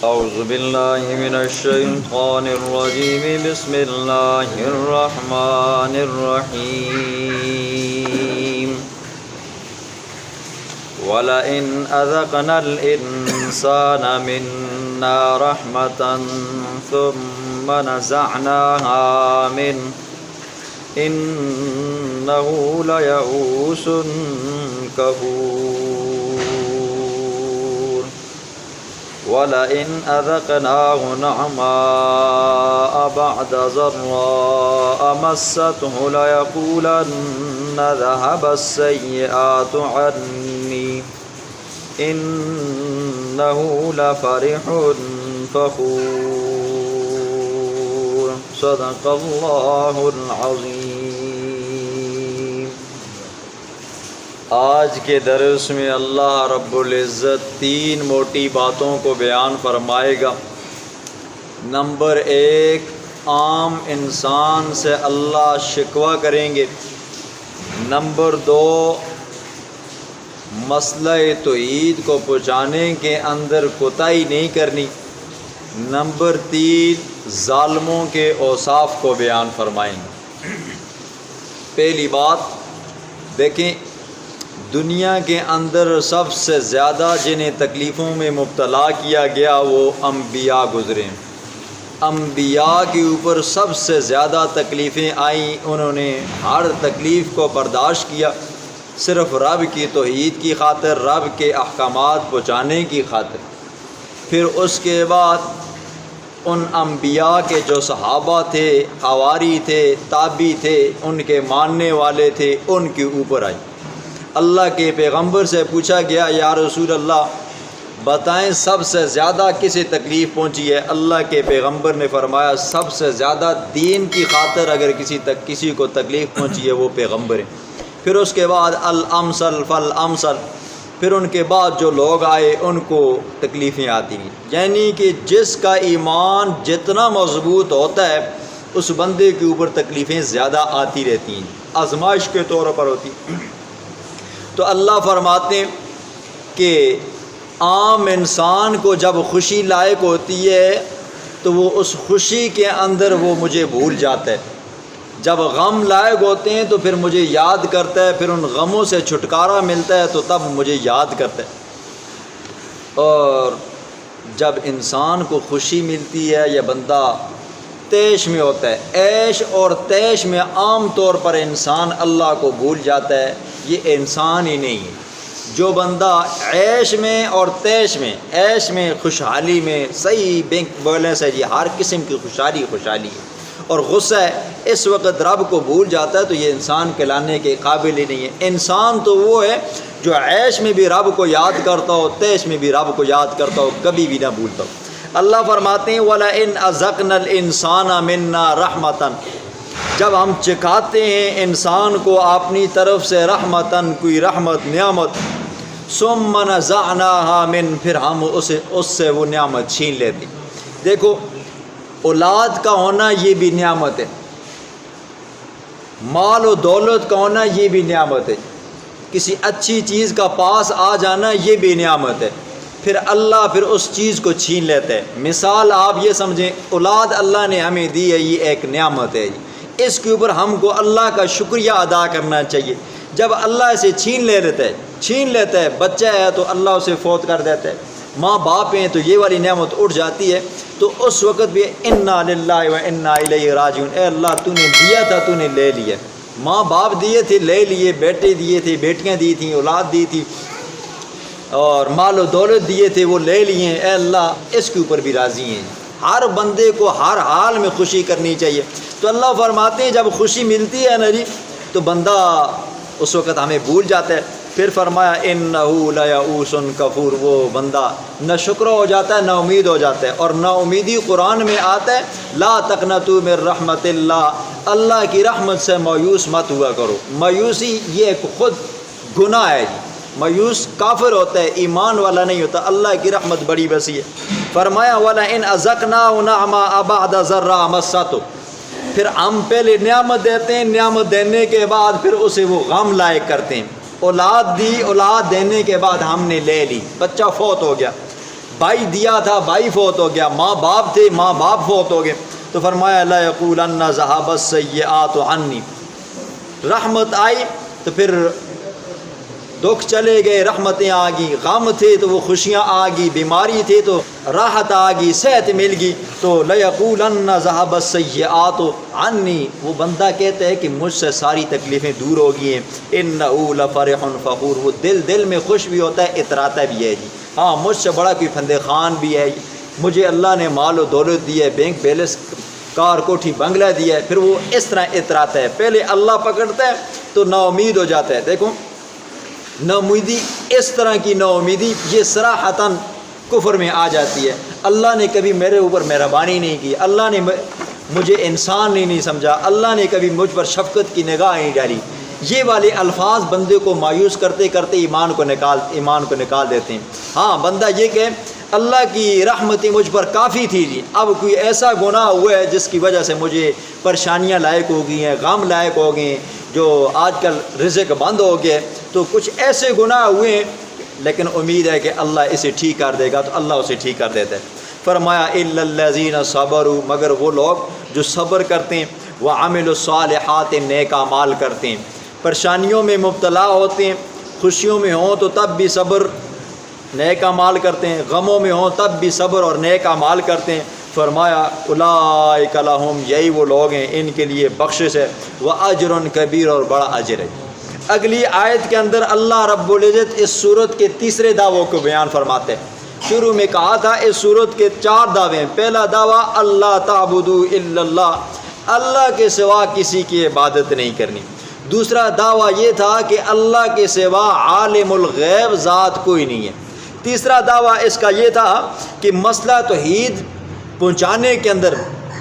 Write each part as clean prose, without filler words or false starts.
أعوذ بالله من الشيطان الرجيم بسم الله الرحمن الرحيم ولئن أذقنا الإنسان منا رحمة ثم نزعناها منه إنه ليئوس كفور وَلَئِنْ أَذَقْنَاهُ نَعْمَاءَ بَعْدَ ضَرَّاءَ مَسَّتْهُ لَيَقُولَنَّ ذَهَبَ السَّيِّئَاتُ عَنِّي إِنَّهُ لَفَرِحٌ فَخُورٌ صدق اللہ العظیم۔ آج کے درس میں اللہ رب العزت 3 موٹی باتوں کو بیان فرمائے گا۔ نمبر 1، عام انسان سے اللہ شکوہ کریں گے۔ نمبر 2، مسئلہ توحید کو پہنچانے کے اندر کوتاہی نہیں کرنی۔ نمبر 3، ظالموں کے اوصاف کو بیان فرمائیں گے۔ پہلی بات دیکھیں، دنیا کے اندر سب سے زیادہ جنہیں تکلیفوں میں مبتلا کیا گیا وہ انبیاء گزرے۔ انبیاء کے اوپر سب سے زیادہ تکلیفیں آئیں، انہوں نے ہر تکلیف کو برداشت کیا، صرف رب کی توحید کی خاطر، رب کے احکامات پہنچانے کی خاطر۔ پھر اس کے بعد ان انبیاء کے جو صحابہ تھے، حواری تھے، تابعی تھے، ان کے ماننے والے تھے، ان کے اوپر آئی۔ اللہ کے پیغمبر سے پوچھا گیا، یا رسول اللہ بتائیں سب سے زیادہ کسے تکلیف پہنچی ہے؟ اللہ کے پیغمبر نے فرمایا سب سے زیادہ دین کی خاطر اگر کسی کو تکلیف پہنچی ہے وہ پیغمبر ہے۔ پھر اس کے بعد الامثل فالامثل، پھر ان کے بعد جو لوگ آئے ان کو تکلیفیں آتی ہیں، یعنی کہ جس کا ایمان جتنا مضبوط ہوتا ہے اس بندے کے اوپر تکلیفیں زیادہ آتی رہتی ہیں، آزمائش کے طور پر ہوتی ہیں۔ تو اللہ فرماتے ہیں کہ عام انسان کو جب خوشی لائق ہوتی ہے تو وہ اس خوشی کے اندر وہ مجھے بھول جاتا ہے، جب غم لائق ہوتے ہیں تو پھر مجھے یاد کرتا ہے، پھر ان غموں سے چھٹکارا ملتا ہے تو تب مجھے یاد کرتا ہے۔ اور جب انسان کو خوشی ملتی ہے یا بندہ تیش میں ہوتا ہے، عیش اور تیش میں عام طور پر انسان اللہ کو بھول جاتا ہے، یہ انسان ہی نہیں ہے۔ جو بندہ عیش میں اور تیش میں، عیش میں خوشحالی میں صحیح بینک بیلنس ہے جی، ہر قسم کی خوشحالی ہے، اور غصہ ہے اس وقت رب کو بھول جاتا ہے، تو یہ انسان کہلانے کے قابل ہی نہیں ہے۔ انسان تو وہ ہے جو عیش میں بھی رب کو یاد کرتا ہو، تیش میں بھی رب کو یاد کرتا ہو، کبھی بھی نہ بھولتا ہو۔ اللہ فرماتے ہیں وَلَئِنْ أَذَقْنَا الْإِنسَانَ مِنَّا رَحْمَةً، جب ہم چکھاتے ہیں انسان کو اپنی طرف سے رحمتاً، کوئی رحمت نعمت، ثُمَّ نَزَعْنَاهَا مِنْهُ، پھر ہم اس سے وہ نعمت چھین لیتے۔ دیکھو، اولاد کا ہونا یہ بھی نعمت ہے، مال و دولت کا ہونا یہ بھی نعمت ہے، کسی اچھی چیز کا پاس آ جانا یہ بھی نعمت ہے، پھر اللہ پھر اس چیز کو چھین لیتا ہے۔ مثال آپ یہ سمجھیں، اولاد اللہ نے ہمیں دی ہے، یہ ایک نعمت ہے، اس کے اوپر ہم کو اللہ کا شکریہ ادا کرنا چاہیے۔ جب اللہ اسے چھین لیتا ہے، بچہ ہے تو اللہ اسے فوت کر دیتا ہے، ماں باپ ہیں تو یہ والی نعمت اٹھ جاتی ہے، تو اس وقت بھی انا للہ و انا الیہ راجعون، اے اللہ تو نے دیا تھا تو نے لے لیا، ماں باپ دیے تھے لے لیے، بیٹے دیے تھے، بیٹیاں دی تھیں، اولاد دی تھی، اور مال و دولت دیے تھے وہ لے لیے، اے اللہ اس کے اوپر بھی راضی ہیں۔ ہر بندے کو ہر حال میں خوشی کرنی چاہیے۔ تو اللہ فرماتے ہیں جب خوشی ملتی ہے نا جی تو بندہ اس وقت ہمیں بھول جاتا ہے۔ پھر فرمایا انہ لیئوس کفور، وہ بندہ نہ شکر ہو جاتا ہے، نہ امید ہو جاتا ہے، اور نہ امیدی قرآن میں آتا ہے لا تقنطوا من رحمت اللہ، اللہ کی رحمت سے مایوس مت ہوا کرو۔ مایوسی یہ ایک خود گناہ ہے جی، مایوس کافر ہوتا ہے، ایمان والا نہیں ہوتا۔ اللہ کی رحمت بڑی وسیع ہے۔ فرمایا وَلَئِنْ أَذَقْنَاهُ نَعْمَاءَ بَعْدَ ضَرَّاءَ مَسَّتْهُ، پھر ہم پہلے نعمت دیتے ہیں، نعمت دینے کے بعد پھر اسے وہ غم لائق کرتے ہیں۔ اولاد دی، اولاد دینے کے بعد ہم نے لے لی، بچہ فوت ہو گیا، بھائی دیا تھا بھائی فوت ہو گیا، ماں باپ تھے ماں باپ فوت ہو گئے، تو فرمایا لا یقولن ذهب السیئات عنی، رحمت آئی تو پھر دکھ چلے گئے، رحمتیں آ گئی، غم تھے تو وہ خوشیاں آ گئی، بیماری تھے تو راحت آ گئی، صحت مل گئی، تو لَيَقُولَنَّ ذَهَبَ السَّيِّئَاتُ عَنِّي، وہ بندہ کہتا ہے کہ مجھ سے ساری تکلیفیں دور ہو گئی ہیں، إِنَّهُ لَفَرِحٌ فَخُورٌ، وہ دل میں خوش بھی ہوتا ہے، اتراتا بھی ہے جی، ہاں مجھ سے بڑا کوئی فندے خان بھی ہے، مجھے اللہ نے مال و دولت دی ہے، بینک بیلنس کار کوٹھی بنگلہ دیا ہے، پھر وہ اس طرح اتراتا ہے، پہلے اللہ پکڑتا ہے تو نا امید ہو جاتا ہے۔ دیکھو نا امیدی، اس طرح کی نا امیدی یہ صراحتاً کفر میں آ جاتی ہے۔ اللہ نے کبھی میرے اوپر مہربانی نہیں کی، اللہ نے مجھے انسان نہیں سمجھا، اللہ نے کبھی مجھ پر شفقت کی نگاہ نہیں ڈالی، یہ والے الفاظ بندے کو مایوس کرتے کرتے ایمان کو نکال دیتے ہیں۔ ہاں بندہ یہ کہ اللہ کی رحمتیں مجھ پر کافی تھی جی، اب کوئی ایسا گناہ ہوا ہے جس کی وجہ سے مجھے پریشانیاں لائق ہو گئی ہیں، غم لائق ہو گئے ہیں، جو آج کل رزق بند ہو گیا، تو کچھ ایسے گناہ ہوئے ہیں، لیکن امید ہے کہ اللہ اسے ٹھیک کر دے گا، تو اللہ اسے ٹھیک کر دیتا ہے۔ فرمایا الا الذین صبروا، مگر وہ لوگ جو صبر کرتے ہیں، وعملوا الصالحات، نیک اعمال کرتے ہیں، پریشانیوں میں مبتلا ہوتے ہیں، خوشیوں میں ہوں تو تب بھی صبر نیک اعمال کرتے ہیں، غموں میں ہوں تب بھی صبر اور نیک اعمال کرتے ہیں۔ فرمایا اولئک لہم، یہی وہ لوگ ہیں ان کے لیے بخشش ہے، واجر کبیر، اور بڑا اجر ہے۔ اگلی آیت کے اندر اللہ رب العزت اس صورت کے تیسرے دعووں کو بیان فرماتے ہیں۔ شروع میں کہا تھا اس صورت کے 4 دعوے ہیں۔ پہلا دعویٰ اللہ تعبدوا الا اللہ، اللہ کے سوا کسی کی عبادت نہیں کرنی۔ دوسرا دعویٰ یہ تھا کہ اللہ کے سوا عالم الغیب ذات کوئی نہیں ہے۔ تیسرا دعویٰ اس کا یہ تھا کہ مسئلہ توحید پہنچانے کے اندر،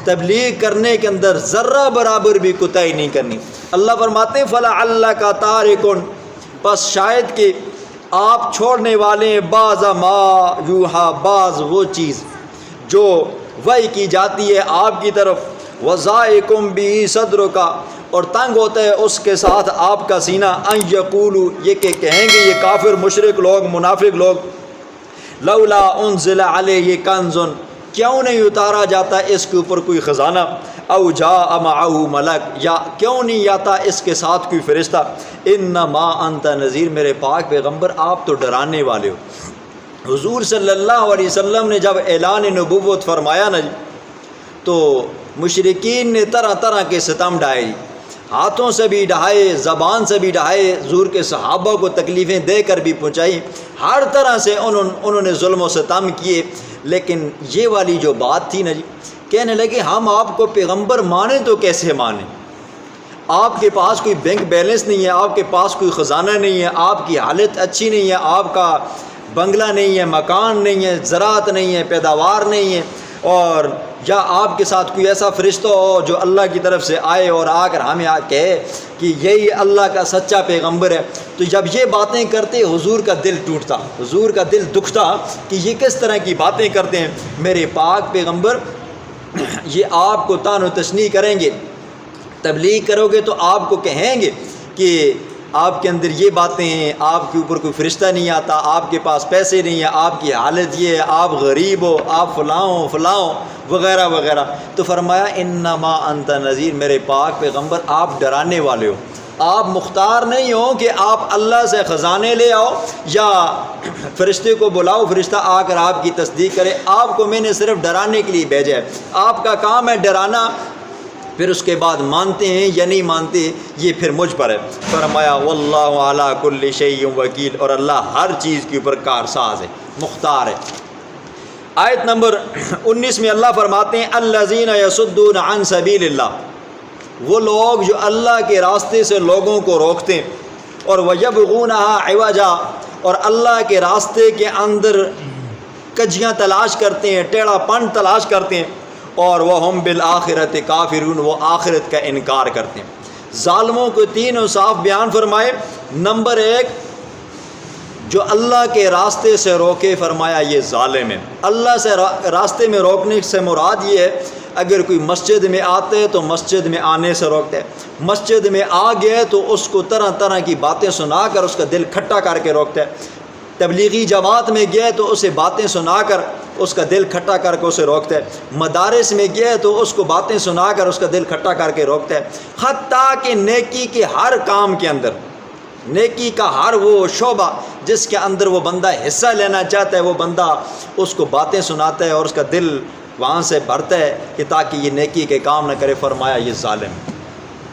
تبلیغ کرنے کے اندر ذرہ برابر بھی کوتاہی نہیں کرنی۔ اللہ فرماتے ہیں فَلَعَلَّكَ تَارِكٌ، پس شاید کہ آپ چھوڑنے والے ہیں بعض ما یوحا، بعض وہ چیز جو وحی کی جاتی ہے آپ کی طرف، وَضَائِقٌ بِهِ صَدْرُكَ، اور تنگ ہوتا ہے اس کے ساتھ آپ کا سینہ، ان یقولوا، یہ کہ کہیں گے یہ کافر مشرک لوگ منافق لوگ، لولا انزل علیہ کنز، کیوں نہیں اتارا جاتا اس کے اوپر کوئی خزانہ، او جاء معہ ملک، یا کیوں نہیں آتا اس کے ساتھ کوئی فرشتہ، انما انت نذیر، میرے پاک پیغمبر آپ تو ڈرانے والے ہو۔ حضور صلی اللہ علیہ وسلم نے جب اعلان نبوت فرمایا نا تو مشرکین نے طرح طرح کے ستم ڈھائے، ہاتھوں سے بھی ڈھائے، زبان سے بھی ڈھائے، حضور کے صحابہ کو تکلیفیں دے کر بھی پہنچائی، ہر طرح سے انہوں نے ظلم و ستم کیے، لیکن یہ والی جو بات تھی نا جی، کہنے لگے ہم آپ کو پیغمبر مانیں تو کیسے مانیں، آپ کے پاس کوئی بینک بیلنس نہیں ہے، آپ کے پاس کوئی خزانہ نہیں ہے، آپ کی حالت اچھی نہیں ہے، آپ کا بنگلہ نہیں ہے، مکان نہیں ہے، زراعت نہیں ہے، پیداوار نہیں ہے، اور یا آپ کے ساتھ کوئی ایسا فرشتہ ہو جو اللہ کی طرف سے آئے اور آ کر ہمیں کہے کہ یہی اللہ کا سچا پیغمبر ہے، تو جب یہ باتیں کرتے حضور کا دل ٹوٹتا، حضور کا دل دکھتا کہ یہ کس طرح کی باتیں کرتے ہیں، میرے پاک پیغمبر یہ آپ کو طعن و تشنیع کریں گے، تبلیغ کرو گے تو آپ کو کہیں گے کہ آپ کے اندر یہ باتیں ہیں، آپ کے اوپر کوئی فرشتہ نہیں آتا، آپ کے پاس پیسے نہیں ہیں، آپ کی حالت یہ ہے، آپ غریب ہو، آپ فلاں ہو وغیرہ وغیرہ۔ تو فرمایا انما انت نذیر، میرے پاک پیغمبر آپ ڈرانے والے ہو، آپ مختار نہیں ہو کہ آپ اللہ سے خزانے لے آؤ یا فرشتے کو بلاؤ، فرشتہ آ کر آپ کی تصدیق کرے، آپ کو میں نے صرف ڈرانے کے لیے بھیجا ہے، آپ کا کام ہے ڈرانا، پھر اس کے بعد مانتے ہیں یا نہیں مانتے یہ پھر مجھ پر ہے۔ فرمایا واللہ علی کل شیء وکیل، اور اللہ ہر چیز کے اوپر کارساز ہے، مختار ہے۔ آیت نمبر 19 میں اللہ فرماتے ہیں الذین یصدون عن سبیل اللہ، وہ لوگ جو اللہ کے راستے سے لوگوں کو روکتے ہیں، اور ویبغونها عوجا، اور اللہ کے راستے کے اندر کجیاں تلاش کرتے ہیں، ٹیڑھا پن تلاش کرتے ہیں، اور وہم بالآخرۃ کافرون، وہ آخرت کا انکار کرتے ہیں۔ ظالموں کو 3 اوصاف بیان فرمائے۔ نمبر 1، جو اللہ کے راستے سے روکے، فرمایا یہ ظالم ہے۔ اللہ سے راستے میں روکنے سے مراد یہ ہے اگر کوئی مسجد میں آتے ہیں تو مسجد میں آنے سے روکتے ہیں، مسجد میں آ گئے تو اس کو طرح طرح کی باتیں سنا کر اس کا دل کھٹا کر کے روکتے ہیں، تبلیغی جماعت میں گیا ہے تو اسے باتیں سنا کر اس کا دل کھٹا کر کے اسے روکتا ہے، مدارس میں گیا ہے تو اس کو باتیں سنا کر اس کا دل کھٹا کر کے روکتا ہے، حتیٰ کہ نیکی کے ہر کام کے اندر، نیکی کا ہر وہ شعبہ جس کے اندر وہ بندہ حصہ لینا چاہتا ہے، وہ بندہ اس کو باتیں سناتا ہے اور اس کا دل وہاں سے بھرتا ہے کہ تاکہ یہ نیکی کے کام نہ کرے۔ فرمایا یہ ظالم۔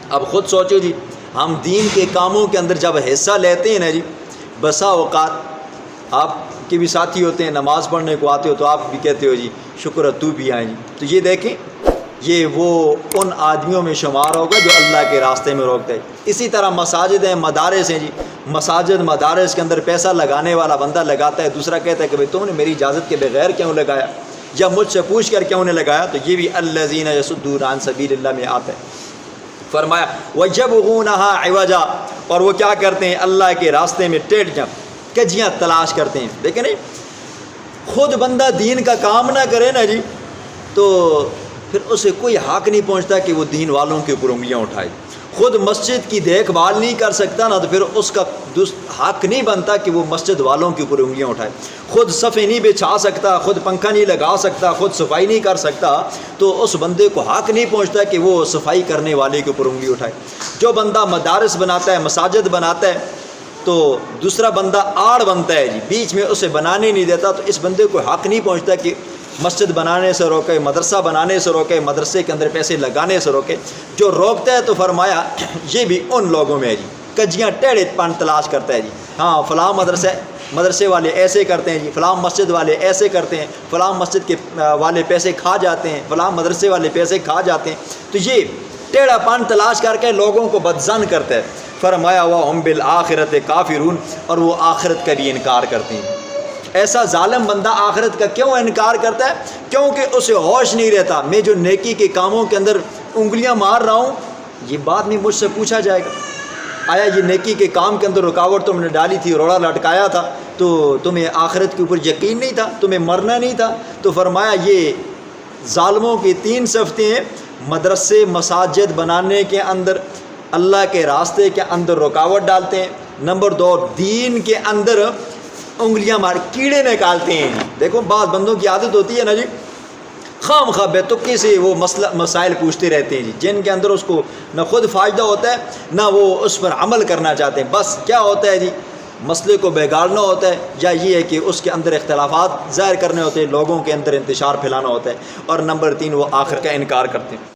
اب خود سوچو جی، ہم دین کے کاموں کے اندر جب حصہ لیتے ہیں نا جی، بسا اوقات آپ کے بھی ساتھی ہوتے ہیں، نماز پڑھنے کو آتے ہو تو آپ بھی کہتے ہو جی شکر ہے تو بھی آئیں جی، تو یہ دیکھیں یہ وہ ان آدمیوں میں شمار ہوگا جو اللہ کے راستے میں روکتے ہیں۔ اسی طرح مساجد ہیں، مدارس ہیں جی، مساجد مدارس کے اندر پیسہ لگانے والا بندہ لگاتا ہے، دوسرا کہتا ہے کہ بھئی تم نے میری اجازت کے بغیر کیوں لگایا یا مجھ سے پوچھ کر کیوں نے لگایا، تو یہ بھی الذین یصدون عن سبیل اللہ میں آتا ہے۔ فرمایا وَيَبْغُونَهَا عِوَجًا، اور وہ کیا کرتے ہیں اللہ کے راستے میں ٹیڑھیاں کجیاں تلاش کرتے ہیں۔ دیکھیں نہیں، خود بندہ دین کا کام نہ کرے نا جی تو پھر اسے کوئی حق نہیں پہنچتا کہ وہ دین والوں کے اوپر انگلیاں اٹھائے، خود مسجد کی دیکھ بھال نہیں کر سکتا نا تو پھر اس کا حق نہیں بنتا کہ وہ مسجد والوں کے اوپر انگلیاں اٹھائے، خود صفیں نہیں بچھا سکتا، خود پنکھا نہیں لگا سکتا، خود صفائی نہیں کر سکتا، تو اس بندے کو حق نہیں پہنچتا کہ وہ صفائی کرنے والے کے اوپر انگلی اٹھائے۔ جو بندہ مدارس بناتا ہے، مساجد بناتا ہے، تو دوسرا بندہ آڑ بنتا ہے جی، بیچ میں اسے بنانے نہیں دیتا، تو اس بندے کو حق نہیں پہنچتا کہ مسجد بنانے سے روکے، مدرسہ بنانے سے روکے، مدرسے کے اندر پیسے لگانے سے روکے۔ جو روکتا ہے تو فرمایا یہ بھی ان لوگوں میں ہے جی، کجیاں ٹیڑھے پن تلاش کرتا ہے جی، ہاں فلاں مدرسے والے ایسے کرتے ہیں جی، فلاں مسجد والے ایسے کرتے ہیں، فلاں مسجد کے والے پیسے کھا جاتے ہیں، فلاں مدرسے والے پیسے کھا جاتے ہیں، تو یہ ٹیڑھا پن تلاش کر کے لوگوں کو بدظن کرتا ہے۔ فرمایا وَهُمْ بِالْآخِرَةِ کافرون، اور وہ آخرت کا بھی انکار کرتے ہیں۔ ایسا ظالم بندہ آخرت کا کیوں انکار کرتا ہے؟ کیونکہ اسے ہوش نہیں رہتا میں جو نیکی کے کاموں کے اندر انگلیاں مار رہا ہوں، یہ بعد میں مجھ سے پوچھا جائے گا، آیا یہ نیکی کے کام کے اندر رکاوٹ تم نے ڈالی تھی، روڑا لٹکایا تھا، تو تمہیں آخرت کے اوپر یقین نہیں تھا، تمہیں مرنا نہیں تھا؟ تو فرمایا یہ ظالموں کی 3 صفتیں ہیں، مدرسے مساجد بنانے کے اندر اللہ کے راستے کے اندر رکاوٹ ڈالتے ہیں، نمبر 2 دین کے اندر انگلیاں مار کیڑے نکالتے ہیں۔ دیکھو بعض بندوں کی عادت ہوتی ہے نا جی، خام خواہ بے تکی سے وہ مسائل پوچھتے رہتے ہیں جی، جن کے اندر اس کو نہ خود فائدہ ہوتا ہے نہ وہ اس پر عمل کرنا چاہتے ہیں، بس کیا ہوتا ہے جی مسئلے کو بگاڑنا ہوتا ہے، یا یہ ہے کہ اس کے اندر اختلافات ظاہر کرنے ہوتے ہیں، لوگوں کے اندر انتشار پھیلانا ہوتا ہے، اور نمبر 3 وہ آخر کا انکار کرتے ہیں۔